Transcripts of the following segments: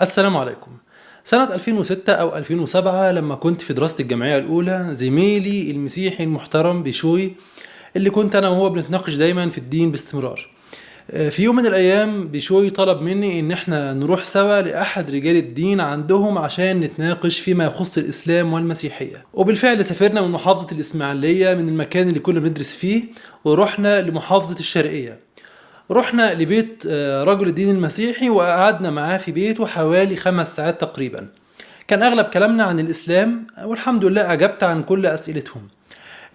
السلام عليكم. سنة 2006 أو 2007 لما كنت في دراسة الجامعية الأولى، زميلي المسيحي المحترم بشوي اللي كنت أنا وهو بنتناقش دايما في الدين باستمرار، في يوم من الأيام بشوي طلب مني إن احنا نروح سوا لأحد رجال الدين عندهم عشان نتناقش فيما يخص الإسلام والمسيحية. وبالفعل سافرنا من محافظة الإسماعيلية من المكان اللي كنا بندرس فيه ورحنا لمحافظة الشرقية. رحنا لبيت رجل الدين المسيحي وقعدنا معاه في بيته حوالي 5 ساعات تقريبا. كان أغلب كلامنا عن الإسلام والحمد لله أجبت عن كل أسئلتهم،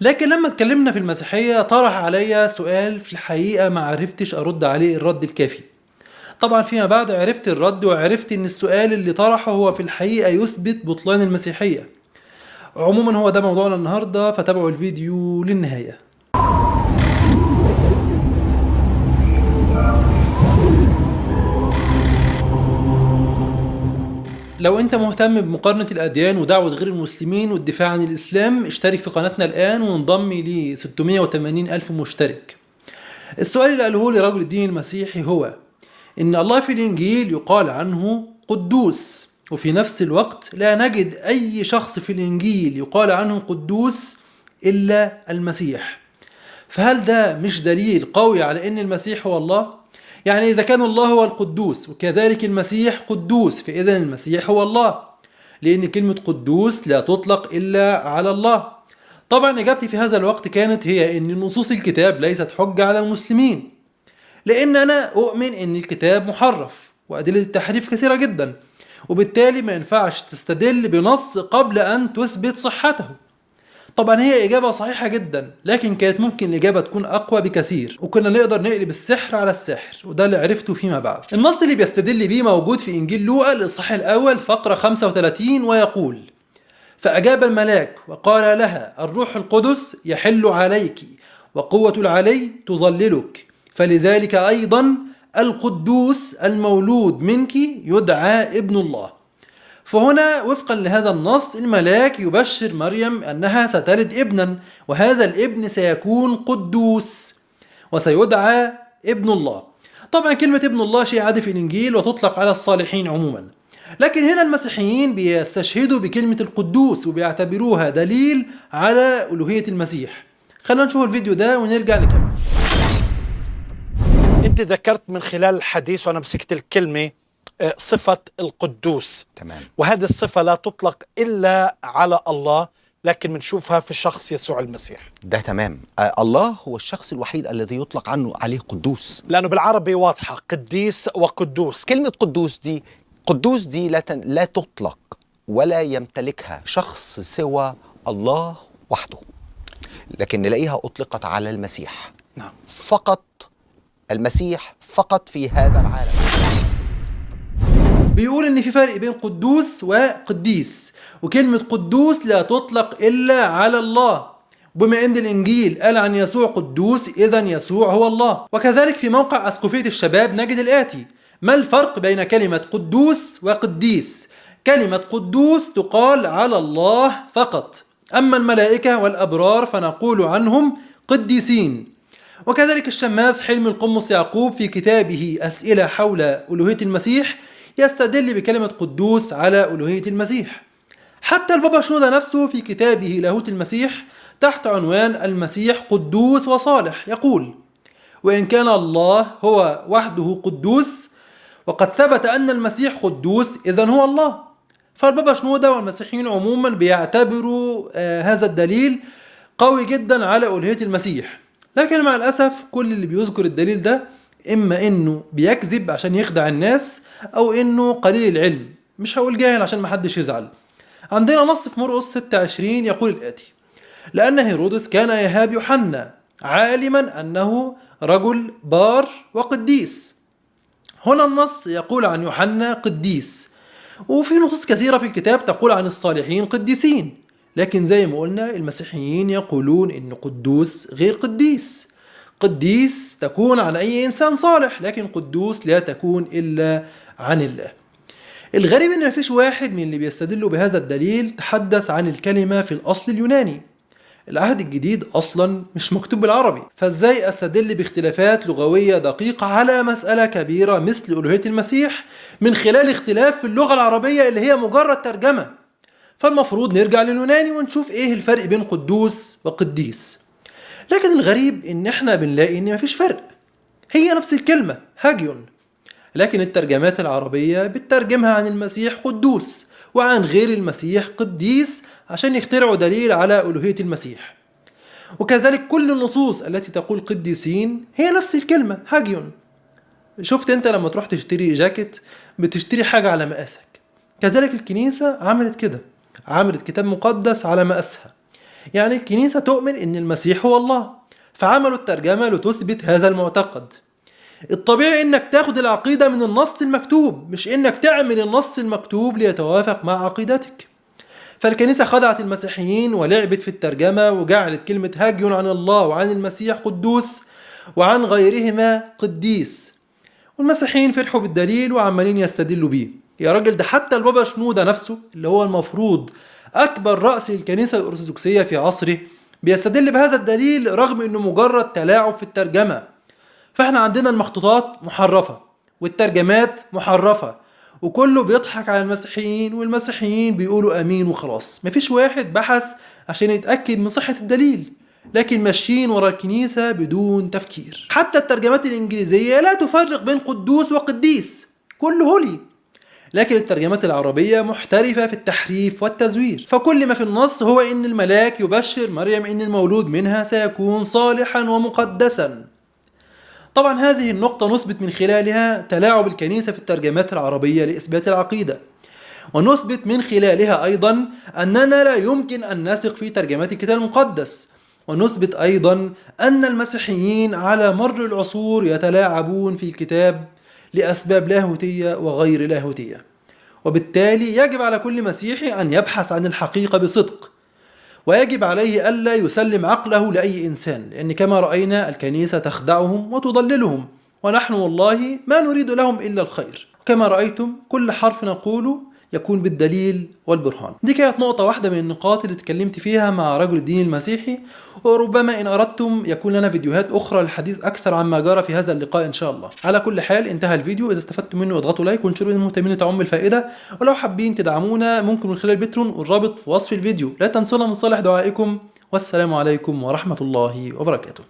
لكن لما اتكلمنا في المسيحية طرح عليا سؤال في الحقيقة ما عرفتش أرد عليه الرد الكافي. طبعا فيما بعد عرفت الرد وعرفت ان السؤال اللي طرحه هو في الحقيقة يثبت بطلان المسيحية. عموما هو ده موضوعنا النهاردة، فتابعوا الفيديو للنهاية. لو انت مهتم بمقارنة الأديان ودعوة غير المسلمين والدفاع عن الإسلام، اشترك في قناتنا الآن وانضم ل 680 ألف مشترك. السؤال اللي قاله لي رجل الدين المسيحي هو إن الله في الإنجيل يقال عنه قدوس، وفي نفس الوقت لا نجد أي شخص في الإنجيل يقال عنه قدوس إلا المسيح. فهل ده مش دليل قوي على إن المسيح هو الله؟ يعني إذا كان الله هو القدوس وكذلك المسيح قدوس، فإذا المسيح هو الله، لأن كلمة قدوس لا تطلق إلا على الله. طبعا إجابتي في هذا الوقت كانت هي إن نصوص الكتاب ليست حجة على المسلمين، لأن أنا أؤمن إن الكتاب محرف وأدلة التحريف كثيرة جدا، وبالتالي ما ينفعش تستدل بنص قبل أن تثبت صحته. طبعا هي إجابة صحيحة جدا، لكن كانت ممكن الإجابة تكون أقوى بكثير وكنا نقدر نقلب السحر على الساحر، وده اللي عرفته فيما بعد. النص اللي بيستدل بيه موجود في إنجيل لوقا الإصحاح الأول فقرة 35 ويقول: فأجاب الملاك وقال لها: الروح القدس يحل عليك وقوة العلي تظللك، فلذلك أيضا القدوس المولود منك يدعى ابن الله. فهنا وفقا لهذا النص الملاك يبشر مريم أنها ستلد ابنا، وهذا الابن سيكون قدوس وسيدعى ابن الله. طبعا كلمة ابن الله شيء عادي في الإنجيل وتطلق على الصالحين عموما، لكن هنا المسيحيين بيستشهدوا بكلمة القدوس وبيعتبروها دليل على ألوهية المسيح. خلينا نشوف الفيديو ده ونرجع نكمل. انت ذكرت من خلال الحديث وانا مسكت الكلمة صفة القدوس. تمام. وهذه الصفة لا تطلق إلا على الله، لكن بنشوفها في شخص يسوع المسيح. ده تمام. الله هو الشخص الوحيد الذي يطلق عنه عليه قدوس، لأنه بالعربي واضحة قديس وقدوس. كلمة قدوس دي لا تطلق ولا يمتلكها شخص سوى الله وحده، لكن نلاقيها أطلقت على المسيح. نعم. فقط المسيح فقط في هذا العالم. بيقول ان في فرق بين قدوس وقديس، وكلمة قدوس لا تطلق الا على الله. بما ان الانجيل قال عن يسوع قدوس، اذا يسوع هو الله. وكذلك في موقع اسقفية الشباب نجد الاتي: ما الفرق بين كلمة قدوس وقديس؟ كلمة قدوس تقال على الله فقط، اما الملائكة والابرار فنقول عنهم قديسين. وكذلك الشماس حلمي القمص يعقوب في كتابه أسئلة حول ألوهية المسيح يستدل بكلمة قدوس على ألوهية المسيح. حتى البابا شنودة نفسه في كتابه لاهوت المسيح تحت عنوان المسيح قدوس وصالح يقول: وإن كان الله هو وحده قدوس وقد ثبت أن المسيح قدوس، إذن هو الله. فالبابا شنودة والمسيحيين عموما بيعتبروا هذا الدليل قوي جدا على ألوهية المسيح، لكن مع الأسف كل اللي بيذكر الدليل ده إما إنه بيكذب عشان يخدع الناس أو إنه قليل العلم، مش هقول جاهل عشان محدش يزعل. عندنا نص في مرقس 26 يقول الآتي: لأن هيرودس كان يهاب يوحنا عالما أنه رجل بار وقديس. هنا النص يقول عن يوحنا قديس، وفي نصوص كثيرة في الكتاب تقول عن الصالحين قديسين، لكن زي ما قلنا المسيحيين يقولون إن قدوس غير قديس. قديس تكون عن أي إنسان صالح، لكن قدوس لا تكون إلا عن الله. الغريب إن مفيش واحد من اللي بيستدلوا بهذا الدليل تحدث عن الكلمة في الأصل اليوناني. العهد الجديد أصلا مش مكتوب بالعربي، فازاي أستدل باختلافات لغوية دقيقة على مسألة كبيرة مثل ألوهية المسيح من خلال اختلاف في اللغة العربية اللي هي مجرد ترجمة؟ فالمفروض نرجع لليوناني ونشوف ايه الفرق بين قدوس وقديس. لكن الغريب ان احنا بنلاقي ان مفيش فرق، هي نفس الكلمة هاجيون، لكن الترجمات العربية بتترجمها عن المسيح قدوس وعن غير المسيح قديس عشان يخترعوا دليل على ألوهية المسيح. وكذلك كل النصوص التي تقول قديسين هي نفس الكلمة هاجيون. شفت انت لما تروح تشتري جاكيت بتشتري حاجة على مقاسك، كذلك الكنيسة عملت كده، عملت كتاب مقدس على مقاسها. يعني الكنيسة تؤمن ان المسيح هو الله، فعملوا الترجمة لتثبت هذا المعتقد. الطبيعي انك تاخد العقيدة من النص المكتوب، مش انك تعمل النص المكتوب ليتوافق مع عقيدتك. فالكنيسة خدعت المسيحيين ولعبت في الترجمة وجعلت كلمة هاجيون عن الله وعن المسيح قدوس وعن غيرهما قديس، والمسيحيين فرحوا بالدليل وعمالين يستدلوا بيه. يا راجل ده حتى البابا شنودة نفسه اللي هو المفروض أكبر رأس الكنيسة الأرثوذكسية في عصره بيستدل بهذا الدليل رغم أنه مجرد تلاعب في الترجمة. فاحنا عندنا المخطوطات محرفة والترجمات محرفة، وكله بيضحك على المسيحيين، والمسيحيين بيقولوا امين وخلاص. مفيش واحد بحث عشان يتأكد من صحة الدليل، لكن ماشيين ورا الكنيسة بدون تفكير. حتى الترجمات الإنجليزية لا تفرق بين قدوس وقديس، كله هولي. لكن الترجمات العربية محترفة في التحريف والتزوير، فكل ما في النص هو إن الملاك يبشر مريم إن المولود منها سيكون صالحا ومقدسا. طبعا هذه النقطة نثبت من خلالها تلاعب الكنيسة في الترجمات العربية لإثبات العقيدة، ونثبت من خلالها أيضا أننا لا يمكن أن نثق في ترجمات الكتاب المقدس، ونثبت أيضا أن المسيحيين على مر العصور يتلاعبون في الكتاب لأسباب لاهوتية وغير لاهوتية. وبالتالي يجب على كل مسيحي أن يبحث عن الحقيقة بصدق، ويجب عليه ألا يسلم عقله لأي إنسان، لأن كما رأينا الكنيسة تخدعهم وتضللهم، ونحن والله ما نريد لهم إلا الخير. كما رأيتم كل حرف نقوله يكون بالدليل والبرهان. دي كانت نقطة واحدة من النقاط اللي اتكلمت فيها مع رجل الدين المسيحي، وربما إن أردتم يكون لنا فيديوهات أخرى للحديث أكثر عما جرى في هذا اللقاء إن شاء الله. على كل حال انتهى الفيديو، إذا استفدتم منه اضغطوا لايك وانشروا إن مهتمين تعم الفائدة، ولو حابين تدعمونا ممكن من خلال بترون والرابط في وصف الفيديو. لا تنسونا من صالح دعائكم، والسلام عليكم ورحمة الله وبركاته.